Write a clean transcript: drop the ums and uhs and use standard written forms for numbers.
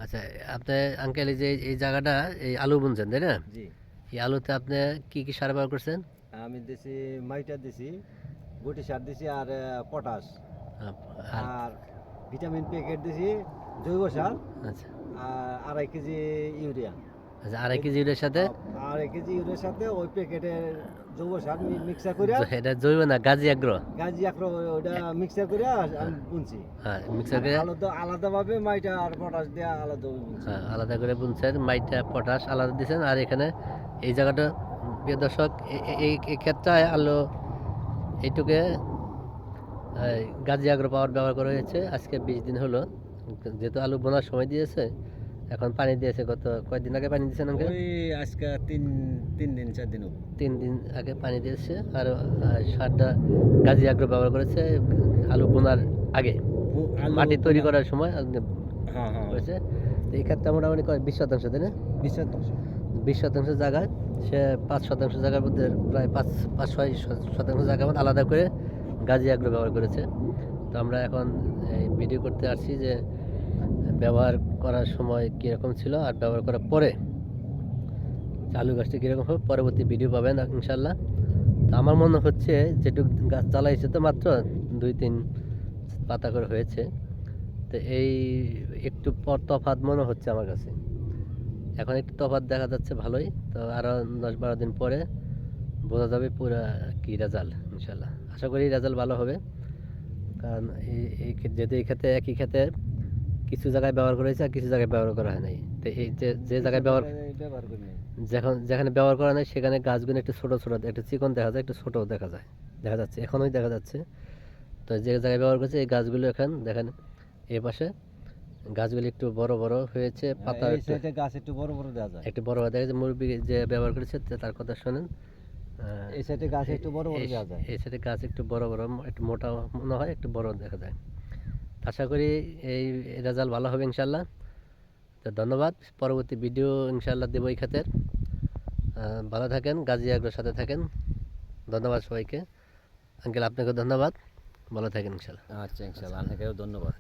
আচ্ছা, আপনি আঙ্কেল এই যে এই জায়গাটা এই আলু বুনছেন তাই না? জি। এই আলুতে আপনি কি কি সার ব্যবহার করছেন? আমি দিছি মাইটা দিছি, গুটি সার দিছি আর পটাশ আপ আর আর ভিটামিন প্যাকেট দিছি, জৈব সার আচ্ছা, আর 2.5 কেজি ইউরিয়া। আচ্ছা 2.5 এই কেজি এটার সাথে 2.5 কেজি ইউরিয়ার সাথে ওই প্যাকেটের জৈব সার মিক্সার কইরা এটা জৈব না গাজি আগ্রো। গাজি আখরো ওইটা মিক্সার কইরা আমি বুনছি। হ্যাঁ, মিক্সার আর করে আলাদাভাবে মাইটা আর পটাশ দিয়া আলাদাভাবে বুনছি। হ্যাঁ, আলাদা করে বুনছেন, মাইটা পটাশ আলাদা দিয়েছেন। আর এখানে এই জায়গাটা প্রিয় দর্শক এই ক্ষেত্রে আলু এইটুকে গাজি আগ্রো পাওয়ার ব্যবহার করা হয়েছে। আজকে 20 দিন হলো, যেহেতু আলু বোনার সময় দিয়েছে, এখন পানি দিয়েছে। গত কয়েকদিন আগে পানি দিয়েছেন আঙ্কেল? ওই আজকে 3 দিন 4 দিন হবে। 3 দিন আগে পানি দিয়েছে। আর সারটা গাজি আগ্রো ব্যবহার করেছে আলু বোনার আগে, আলু মাটি তৈরি করার সময় হ্যাঁ হ্যাঁ করেছে। তো এই ক্ষেত্রে মোটামুটি 20% তাই না? 20 20% জায়গায় সে 5% জায়গার মধ্যে প্রায় 5-6% জায়গা মধ্যে আলাদা করে গাজি আগ্রো ব্যবহার করেছে। তো আমরা এখন এই ভিডিও করতে আসছি যে ব্যবহার করার সময় কীরকম ছিল আর ব্যবহার করার পরে আলু গাছটি কীরকম হবে পরবর্তী ভিডিও পাবেন ইনশাল্লাহ। তো আমার মনে হচ্ছে যেটুকু গাছ জ্বালাইছে তো মাত্র 2-3 পাতা করে হয়েছে। তো এই একটু পর তফাৎ মনে হচ্ছে আমার কাছে, এখন একটু তফাৎ দেখা যাচ্ছে ভালোই। তো আরও 10-12 দিন পরে বোঝা যাবে পুরা কি রেজাল্ট। ইনশাল্লাহ আশা করি রেজাল্ট ভালো হবে, কারণ যেহেতু এই ক্ষেত্রে একই ক্ষেত্রে কিছু জায়গায় ব্যবহার করা হয়েছে আর কিছু জায়গায় ব্যবহার করা হয় নাই। তো এই যে জায়গায় ব্যবহার করি নাই। যেখানে ব্যবহার করা নাই সেখানে গাছগুলো একটু ছোটো ছোটো, একটু চিকন দেখা যায়, একটু ছোটো দেখা যাচ্ছে এখনোই দেখা যাচ্ছে। তো যে জায়গায় ব্যবহার করছে এই গাছগুলো এখন দেখেন এই পাশে গাছগুলি একটু বড় বড় হয়েছে, পাতা এই সাইডে গাছ একটু বড় বড় দেওয়া যায়। একটু বড় বড় দেখা যাচ্ছে। মুরব্বী যে ব্যবহার করেছে তার কথা শোনেন। এই সাইডে গাছ একটু বড় বড় দেওয়া যায়। এই সাইডে গাছ একটু বড় বড়, একটু মোটা মনে হয়, একটু বড় দেখা যায়। আশা করি এই রেজাল্ট ভালো হবে ইনশাল্লাহ। তো ধন্যবাদ, পরবর্তী ভিডিও ইনশাল্লাহ দেবো এই খাতের। ভালো থাকেন, গাজী আগ্রোর সাথে থাকেন। ধন্যবাদ সবাইকে। আঙ্কেল আপনাকে ধন্যবাদ, ভালো থাকেন ইনশাল্লাহ। আচ্ছা ইনশাআল্লাহ, আপনাকেও ধন্যবাদ।